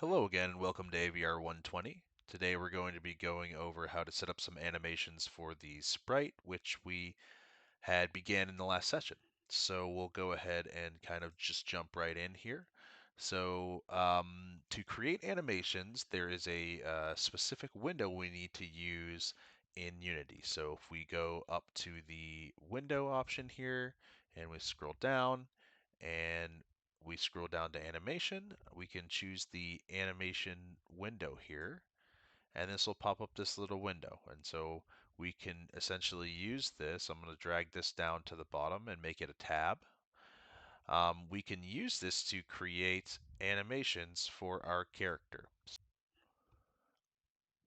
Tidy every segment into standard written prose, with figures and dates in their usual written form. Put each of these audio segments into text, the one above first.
Hello again, and welcome to AVR120. Today we're going to be going over how to set up some animations for the sprite, which we had began in the last session. So we'll go ahead and kind of just jump right in here. So to create animations, there is a specific window we need to use in Unity. So if we go up to the window option here and we scroll down and we scroll down to animation, we can choose the animation window here, and this will pop up this little window. And so we can essentially use this. I'm going to drag this down to the bottom and make it a tab. We can use this to create animations for our character.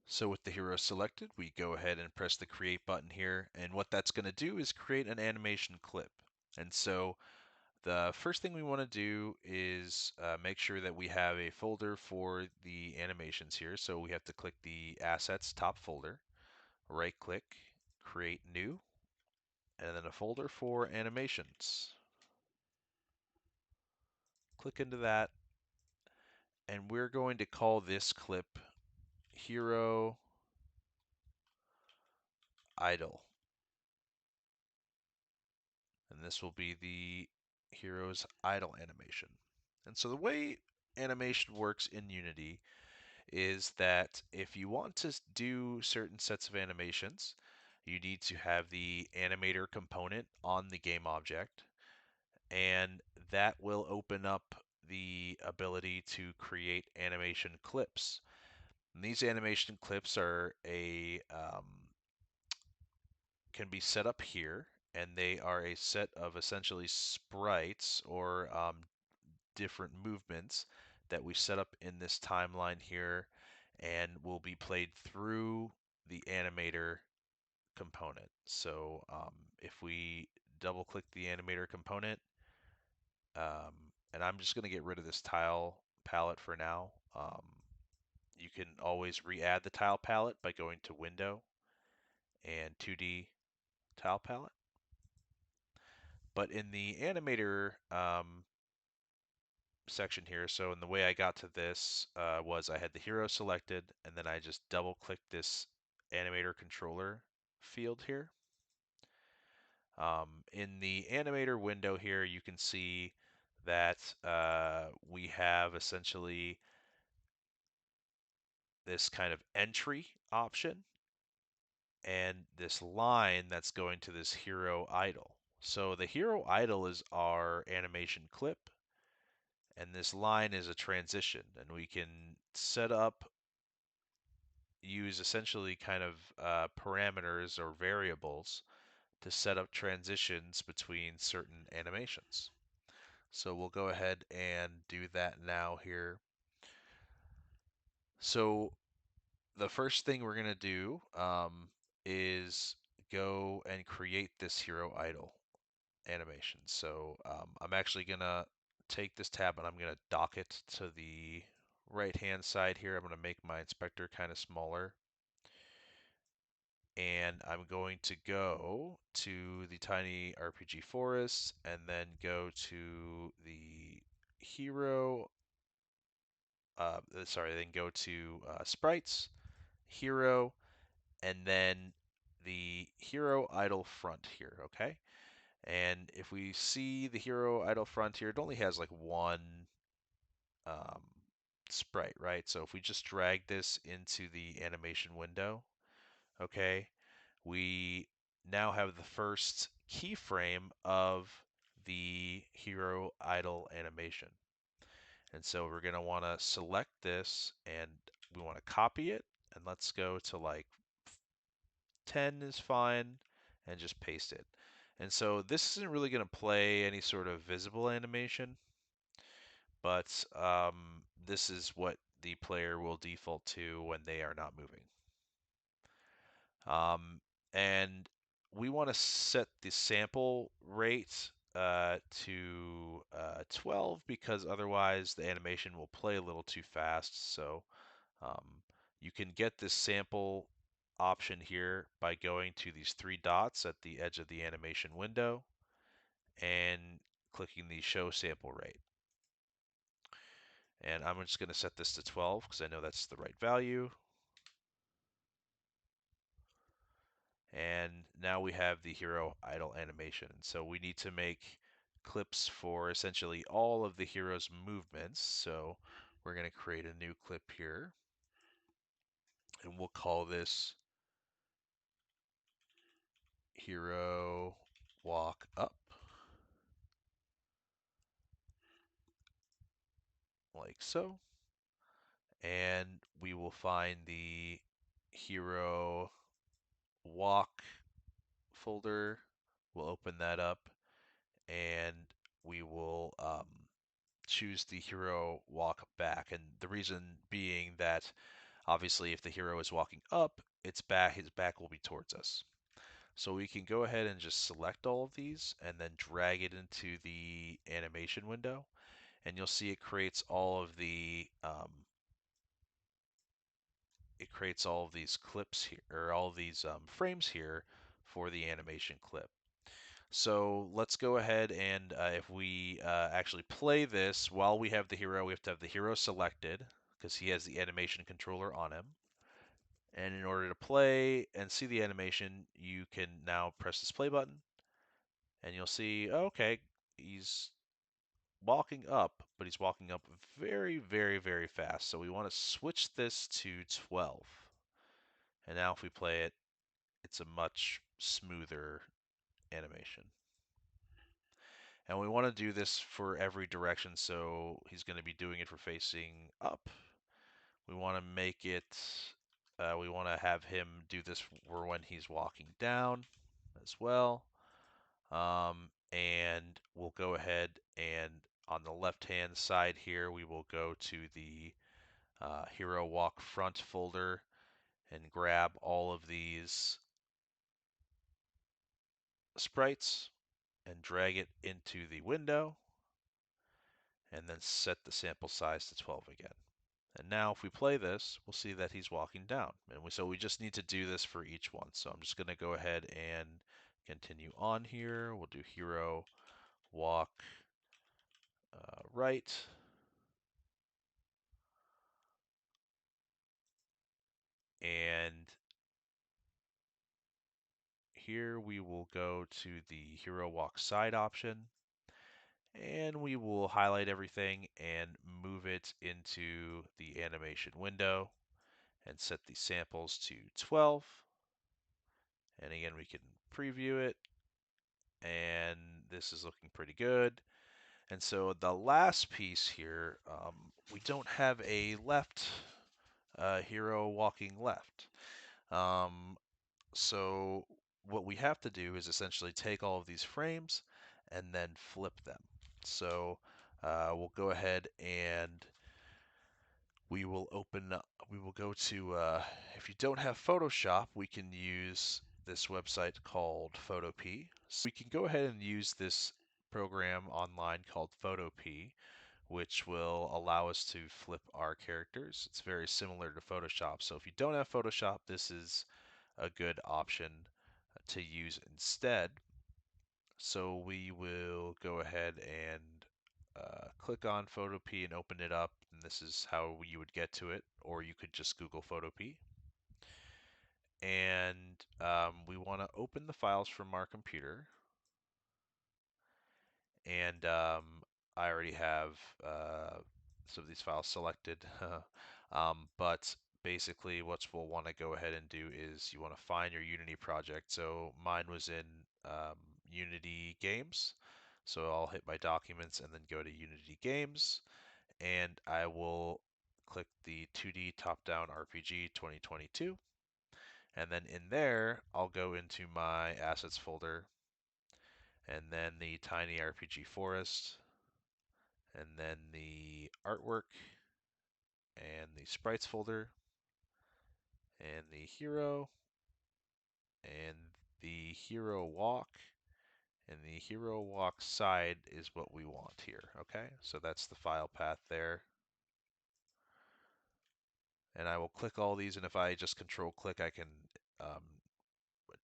So with the hero selected, we go ahead and press the create button here, and what that's going to do is create an animation clip. And so the first thing we want to do is make sure that we have a folder for the animations here. So we have to click the Assets top folder, right click, create new, and then a folder for animations. Click into that, and we're going to call this clip Hero Idle. And this will be the hero's idle animation. And so the way animation works in Unity is that if you want to do certain sets of animations, you need to have the animator component on the game object, and that will open up the ability to create animation clips. And these animation clips are can be set up here, and they are a set of essentially sprites or different movements that we set up in this timeline here and will be played through the animator component. So if we double click the animator component, and I'm just going to get rid of this tile palette for now. You can always re-add the tile palette by going to Window and 2D Tile Palette. But in the animator section here, so in the way I got to this was I had the hero selected, and then I just double clicked this animator controller field here. In the animator window here, you can see that we have essentially this kind of entry option and this line that's going to this hero idle. So the hero idle is our animation clip, and this line is a transition, and we can set up, use essentially kind of parameters or variables to set up transitions between certain animations. So we'll go ahead and do that now here. So the first thing we're going to do is go and create this hero idle animation. So I'm actually going to take this tab and I'm going to dock it to the right hand side here. I'm going to make my inspector kind of smaller. And I'm going to go to the tiny RPG forest and then go to the hero, then go to sprites, hero, and then the hero idle front here, okay? And if we see the hero idle front here, it only has like one um, sprite, right? So if we just drag this into the animation window, okay, we now have the first keyframe of the hero idle animation. And so we're going to want to select this and we want to copy it. And let's go to like 10 is fine and just paste it. And so this isn't really going to play any sort of visible animation, but this is what the player will default to when they are not moving. And we want to set the sample rate to 12 because otherwise the animation will play a little too fast. So um, you can get this sample option here by going to these three dots at the edge of the animation window and clicking the show sample rate. And I'm just going to set this to 12 because I know that's the right value. And now we have the hero idle animation. So we need to make clips for essentially all of the hero's movements. So we're going to create a new clip here. And we'll call this hero walk up. Like so. And we will find the hero walk folder. We'll open that up and we will choose the hero walk back. And the reason being that obviously if the hero is walking up, his back will be towards us. So we can go ahead and just select all of these and then drag it into the animation window. And you'll see it creates all of these clips here, or all of these frames here for the animation clip. So let's go ahead and if we actually play this while we have the hero, we have to have the hero selected because he has the animation controller on him. And in order to play and see the animation, you can now press this play button and you'll see, okay, he's walking up, but he's walking up very, very, very fast. So we want to switch this to 12. And now if we play it, it's a much smoother animation. And we want to do this for every direction, so he's going to be doing it for facing up. We want to make it, we want to have him do this for when he's walking down as well. And we'll go ahead and on the left-hand side here, we will go to the Hero Walk Front folder and grab all of these sprites and drag it into the window and then set the sample size to 12 again. And now if we play this, we'll see that he's walking down. And so we just need to do this for each one. So I'm just going to go ahead and continue on here. We'll do hero walk right. And here we will go to the hero walk side option. And we will highlight everything and move it into the animation window and set the samples to 12. And again, we can preview it. And this is looking pretty good. And so the last piece here, we don't have a left hero walking left. So what we have to do is essentially take all of these frames and then flip them. So we'll go ahead and we will go to, if you don't have Photoshop, we can use this website called Photopea. So we can go ahead and use this program online called Photopea, which will allow us to flip our characters. It's very similar to Photoshop. So if you don't have Photoshop, this is a good option to use instead. So we will go ahead and click on Photopea and open it up. And this is how you would get to it, or you could just Google Photopea. And we want to open the files from our computer. And I already have some of these files selected. But basically what we'll want to go ahead and do is you want to find your Unity project. So mine was in Unity Games. So I'll hit my documents and then go to Unity Games, and I will click the 2D top-down RPG 2022. And then in there, I'll go into my assets folder and then the tiny RPG forest, and then the artwork, and the sprites folder, and the hero, and the hero walk, and the hero walk side is what we want here. Okay, so that's the file path there. And I will click all these, and if I just control click, I can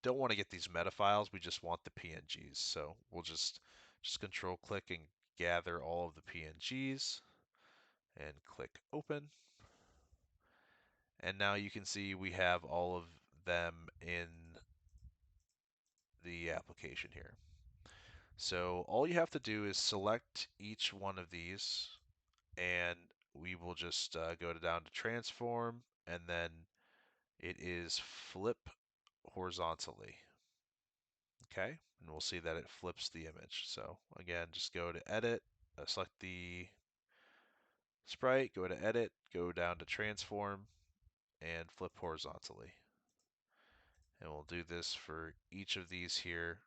don't want to get these meta files, we just want the PNGs. So we'll just control click and gather all of the PNGs. and click open. And now you can see we have all of them in the application here. So all you have to do is select each one of these, and we will just go down to transform, and then it is flip horizontally. Okay, and we'll see that it flips the image. So again, just go to edit, select the sprite, go to edit, go down to transform, and flip horizontally. And we'll do this for each of these here.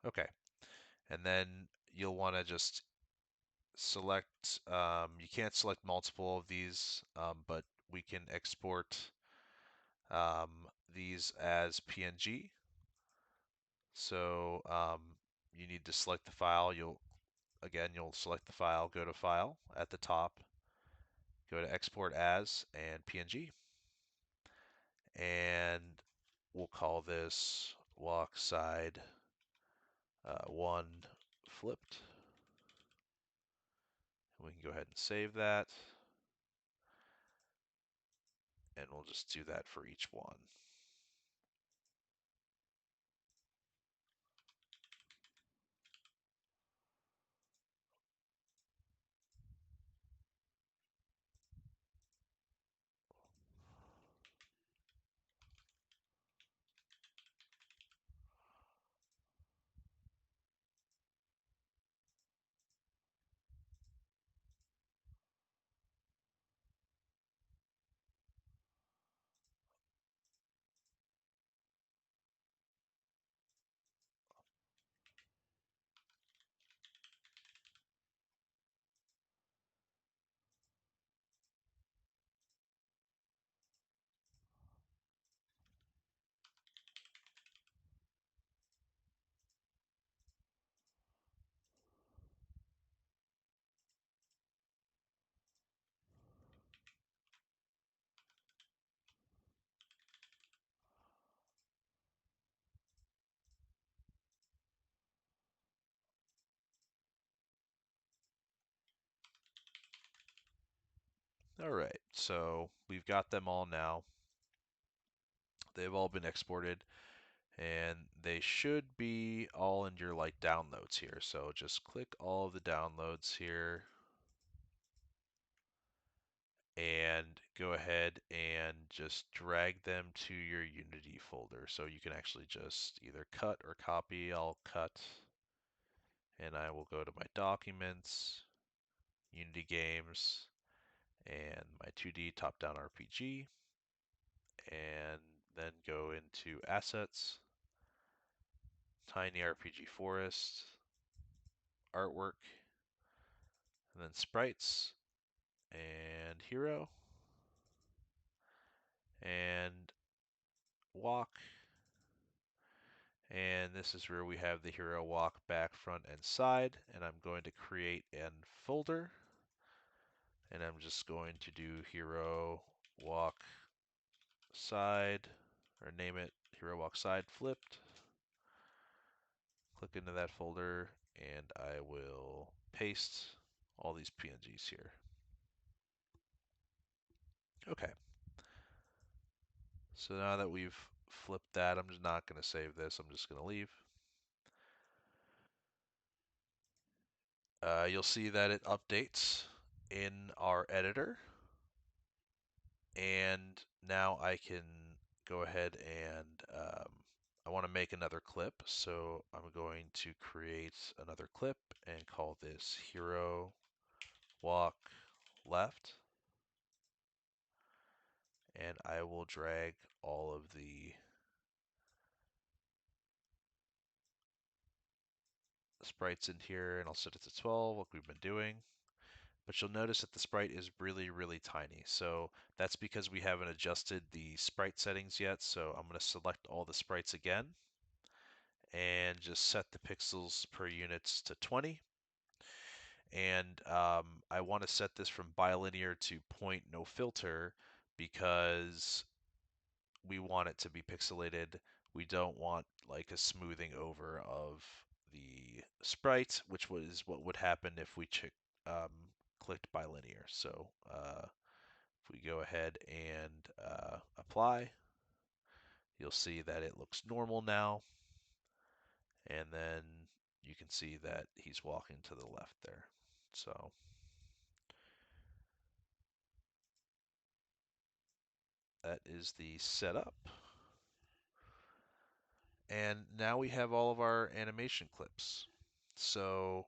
Okay, and then you'll want to just select, you can't select multiple of these, but we can export um, these as PNG. So you need to select the file. You'll select the file, go to File at the top, go to Export As and PNG, and we'll call this walk side 1 flipped. We can go ahead and save that, and we'll just do that for each one. All right, so we've got them all now. They've all been exported, and they should be all in your like downloads here. So just click all of the downloads here and go ahead and just drag them to your Unity folder. So you can actually just either cut or copy. I'll cut, and I will go to my documents, Unity games, and my 2D top-down RPG, and then go into assets, tiny RPG forest, artwork, and then sprites, and hero, and walk. And this is where we have the hero walk back, front, and side. And I'm going to create a folder. And I'm just going to do hero walk side, or name it hero walk side flipped. Click into that folder, and I will paste all these PNGs here. Okay. So now that we've flipped that, I'm just not going to save this. I'm just going to leave. You'll see that it updates in our editor. And now I can go ahead and I want to make another clip. So I'm going to create another clip and call this hero walk left. And I will drag all of the sprites in here, and I'll set it to 12 like we've been doing. But you'll notice that the sprite is really, really tiny. So that's because we haven't adjusted the sprite settings yet. So I'm going to select all the sprites again, and just set the pixels per units to 20. And I want to set this from bilinear to point no filter because we want it to be pixelated. We don't want like a smoothing over of the sprite, which was what would happen if we um, clicked bilinear. So if we go ahead and apply, you'll see that it looks normal now. And then you can see that he's walking to the left there. So that is the setup. And now we have all of our animation clips. So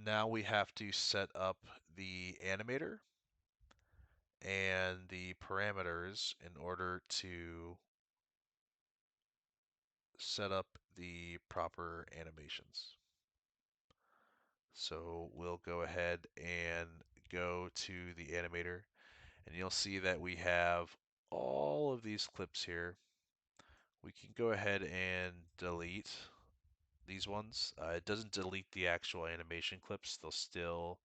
now we have to set up the animator and the parameters in order to set up the proper animations. So we'll go ahead and go to the animator, and you'll see that we have all of these clips here. We can go ahead and delete these ones. It doesn't delete the actual animation clips. They'll still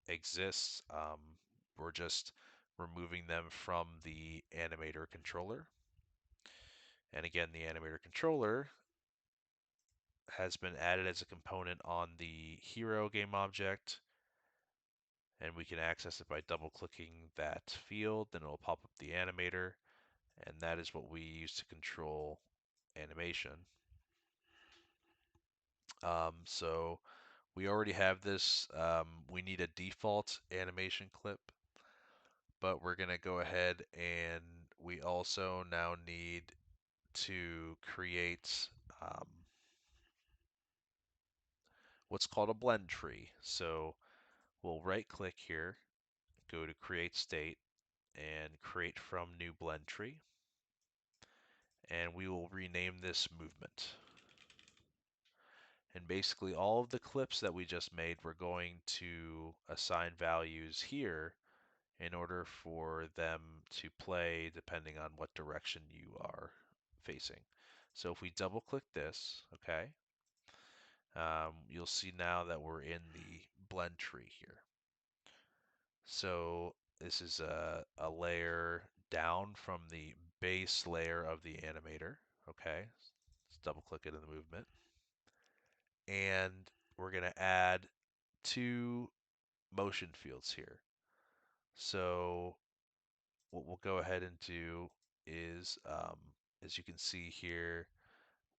exist. We're just removing them from the animator controller. And again, the animator controller has been added as a component on the hero game object, and we can access it by double clicking that field. Then it'll pop up the animator, and that is what we use to control animation. So we already have this. We need a default animation clip, but we're going to go ahead and we also now need to create what's called a blend tree. So we'll right click here, go to create state, and create from new blend tree. And we will rename this movement. And basically all of the clips that we just made, we're going to assign values here in order for them to play depending on what direction you are facing. So if we double click this, okay, you'll see now that we're in the blend tree here. So this is a layer down from the base layer of the animator. Okay, let's double click it in the movement. And we're going to add two motion fields here. So what we'll go ahead and do is, as you can see here,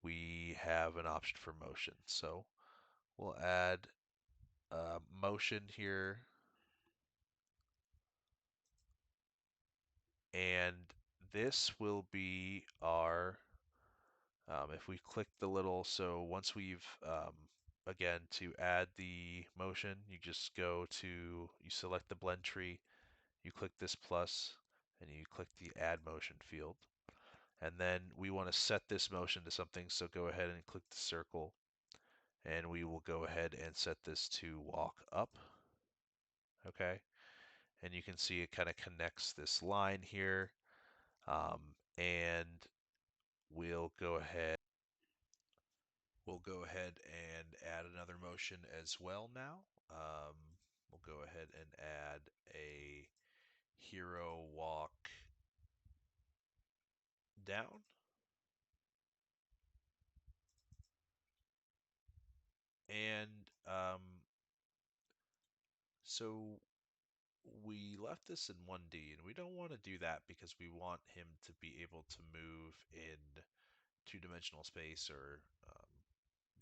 we have an option for motion. So we'll add motion here, and this will be our, if we click the little, so once we've, again, to add the motion, you just go to, you select the blend tree, you click this plus, and you click the add motion field. And then we want to set this motion to something, so go ahead and click the circle, and we will go ahead and set this to walk up. Okay, and you can see it kind of connects this line here, and we'll go ahead and add another motion as well now. We'll go ahead and add a hero walk down. And so we left this in 1D, and we don't want to do that because we want him to be able to move in two-dimensional space, or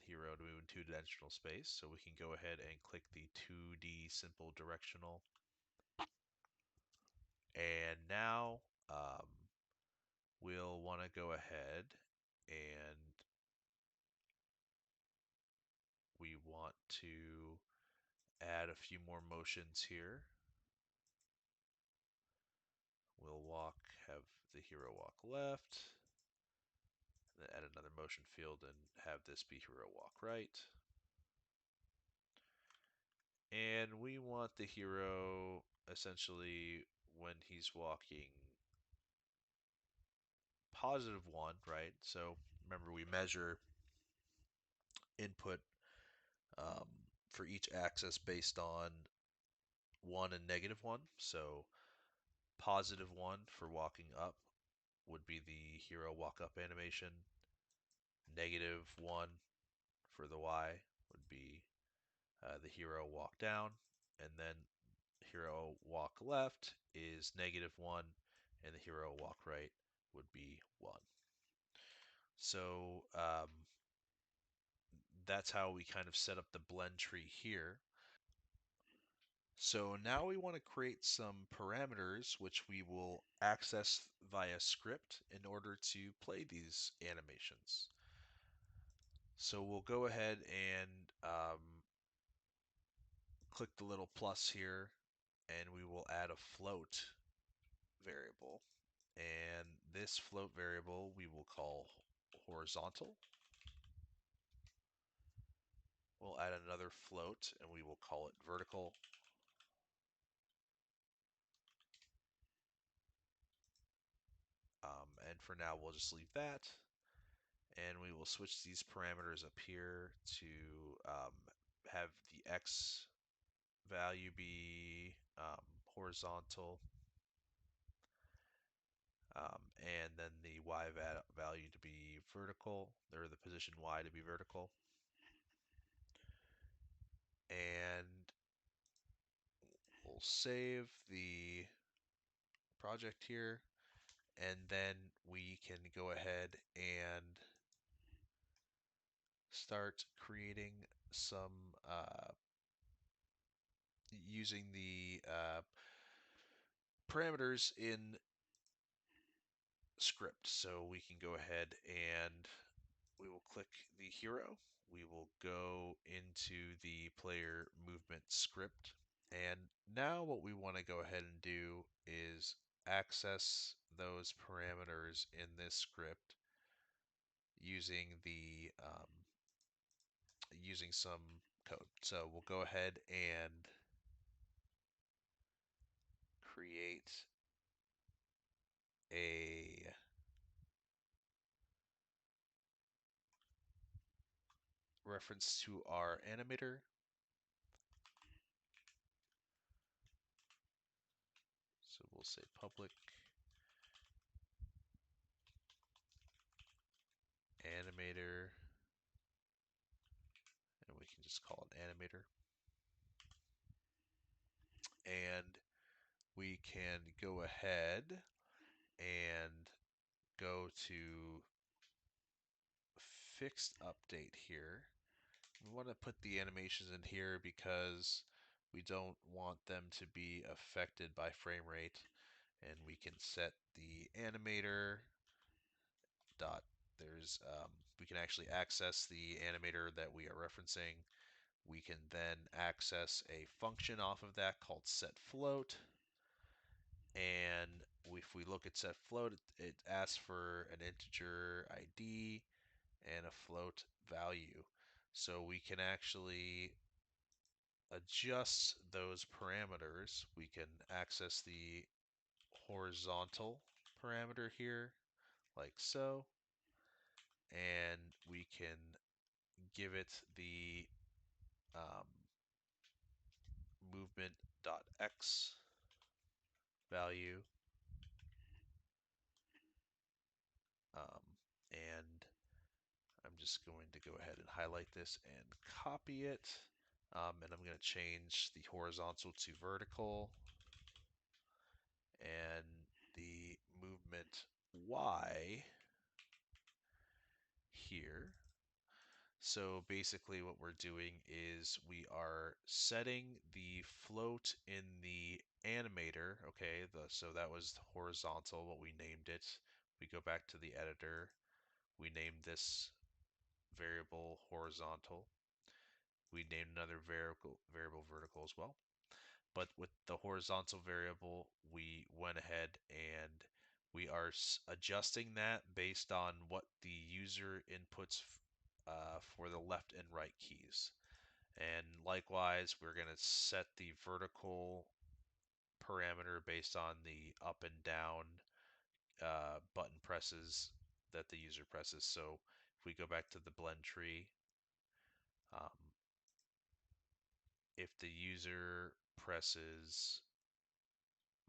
hero to move in two-dimensional space. So we can go ahead and click the 2D simple directional. And now we'll want to go ahead and we want to add a few more motions here. We'll have the hero walk left, then add another motion field and have this be hero walk right. And we want the hero, essentially, when he's walking, +1, right? So remember, we measure input um, for each axis based on 1 and -1. So +1 for walking up would be the hero walk up animation. -1 for the Y would be the hero walk down. And then hero walk left is -1, and the hero walk right would be 1. So that's how we kind of set up the blend tree here. So now we want to create some parameters which we will access via script in order to play these animations. So we'll go ahead and click the little plus here, and we will add a float variable. And this float variable we will call horizontal. We'll add another float and we will call it vertical. And for now we'll just leave that. And we will switch these parameters up here to have the X value be horizontal, and then the Y value to be vertical, or the position Y to be vertical. And we'll save the project here, and then we can go ahead and start creating some using the parameters in script. So we can go ahead and we will click the hero. We will go into the player movement script. And now what we want to go ahead and do is access those parameters in this script using the using some code. So we'll go ahead and create a reference to our animator. So we'll say public animator, and we can just call it animator. And we can go ahead and go to fixed update here. We want to put the animations in here because we don't want them to be affected by frame rate. And we can set the animator dot. We can actually access the animator that we are referencing. We can then access a function off of that called setFloat. And if we look at setFloat, it asks for an integer ID and a float value. So we can actually adjust those parameters. We can access the horizontal parameter here, like so, and we can give it the um, movement.x value, and I'm just going to go ahead and highlight this and copy it, and I'm going to change the horizontal to vertical, and the movement Y here. So basically what we're doing is we are setting the float in the animator, okay, so that was horizontal, what we named it. We go back to the editor, we named this variable horizontal. We named another variable vertical as well. But with the horizontal variable, we went ahead and we are adjusting that based on what the user inputs for the left and right keys. And likewise, we're going to set the vertical parameter based on the up and down button presses that the user presses. So if we go back to the blend tree, um, if the user presses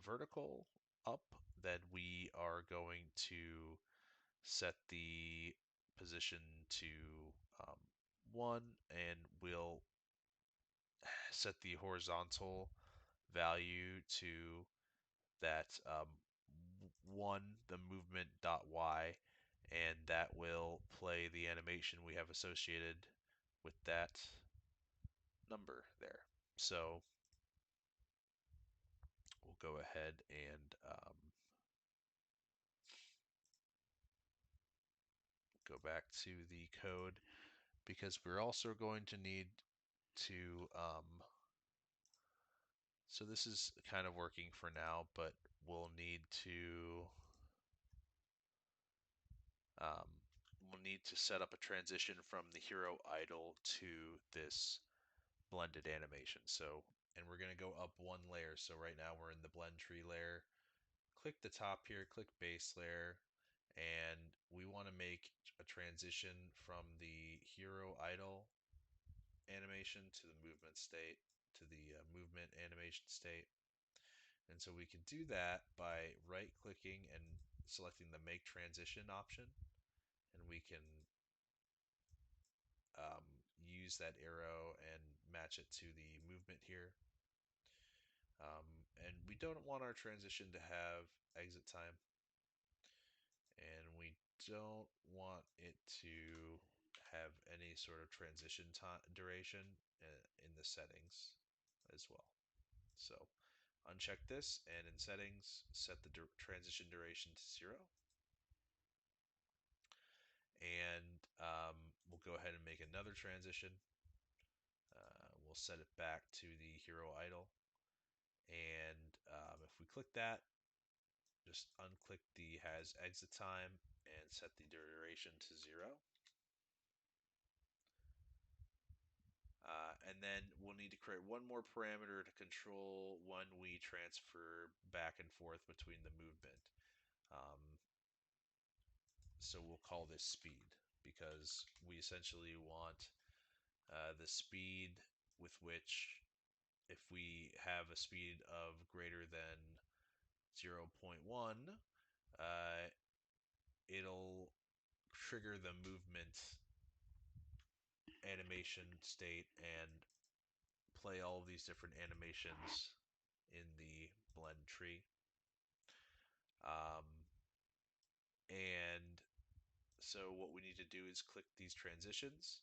vertical up, then we are going to set the position to um, 1, and we'll set the horizontal value to that 1, the movement dot y, and that will play the animation we have associated with that number there. So we'll go ahead and go back to the code, because we're also going to need to so this is kind of working for now, but we'll need to um, set up a transition from the hero idle to this blended animation. So, and we're going to go up 1 layer. So right now we're in the blend tree layer. Click the top here, click base layer, and we want to make a transition from the hero idle animation to the movement state, to the movement animation state. And so we can do that by right clicking and selecting the make transition option, and we can um, use that arrow and match it to the movement here. And we don't want our transition to have exit time, and we don't want it to have any sort of transition time duration in the settings as well. So uncheck this, and in settings, set the transition duration to 0. And we'll go ahead and make another transition. We'll set it back to the hero idle. And if we click that, just unclick the has exit time and set the duration to 0. And then we'll need to create one more parameter to control when we transfer back and forth between the movement. Um, so we'll call this speed, because we essentially want the speed with which, if we have a speed of greater than 0.1, it'll trigger the movement animation state and play all of these different animations in the blend tree. Um, and so what we need to do is click these transitions,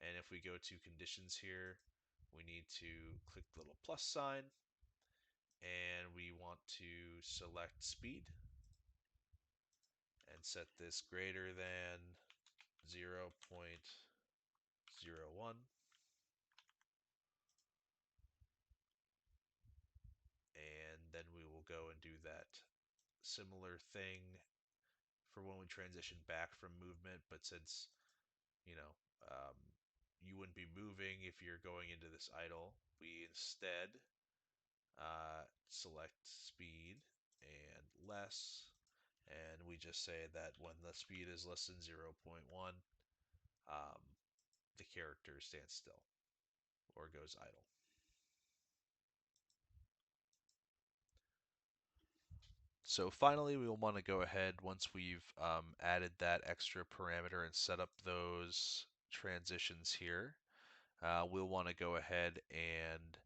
and if we go to conditions here, we need to click the little plus sign, and we want to select speed and set this greater than 0.01, and then we will go and do that similar thing for when we transition back from movement. But since you know you wouldn't be moving if you're going into this idle, we instead select speed and less, and we just say that when the speed is less than 0.1, um, the character stands still or goes idle. So finally, we will want to go ahead, once we've added that extra parameter and set up those transitions here, we'll want to go ahead and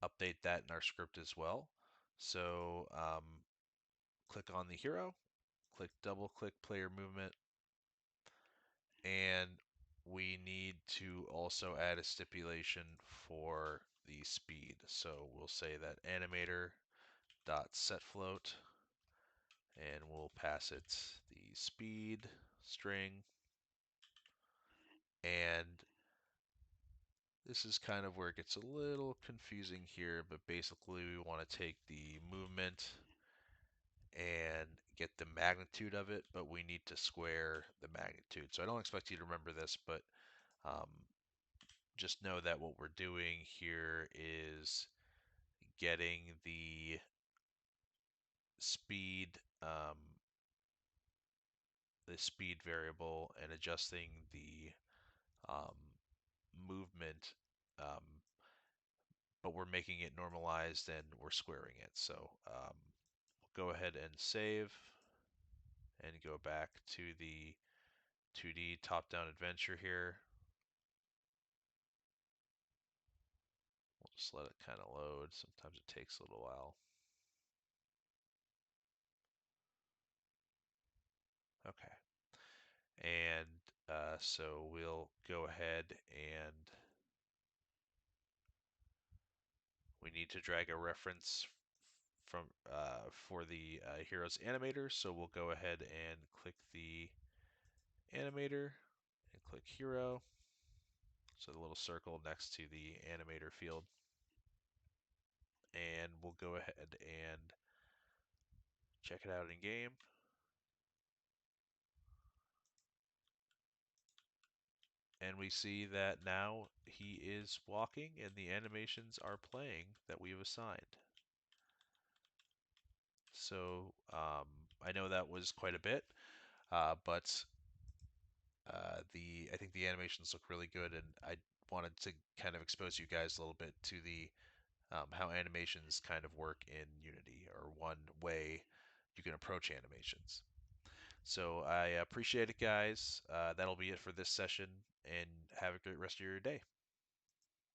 update that in our script as well. So click on the hero, double click player movement, and we need to also add a stipulation for the speed. So we'll say that animator dot set float, and we'll pass it the speed string. And this is kind of where it gets a little confusing here, but basically we want to take the movement and get the magnitude of it, but we need to square the magnitude. So I don't expect you to remember this, but um, just know that what we're doing here is getting the speed the speed variable and adjusting the um, movement, but we're making it normalized and we're squaring it. So we'll go ahead and save and go back to the 2D top-down adventure here. We'll just let it kind of load. Sometimes it takes a little while. Okay. And so we'll go ahead and we need to drag a reference from for the hero's animator. So we'll go ahead and click the animator and click hero. So the little circle next to the animator field. And we'll go ahead and check it out in game. And we see that now he is walking and the animations are playing that we've assigned. So I know that was quite a bit, but I think the animations look really good, and I wanted to kind of expose you guys a little bit to the how animations kind of work in Unity, or one way you can approach animations. So I appreciate it, guys. That'll be it for this session, and have a great rest of your day.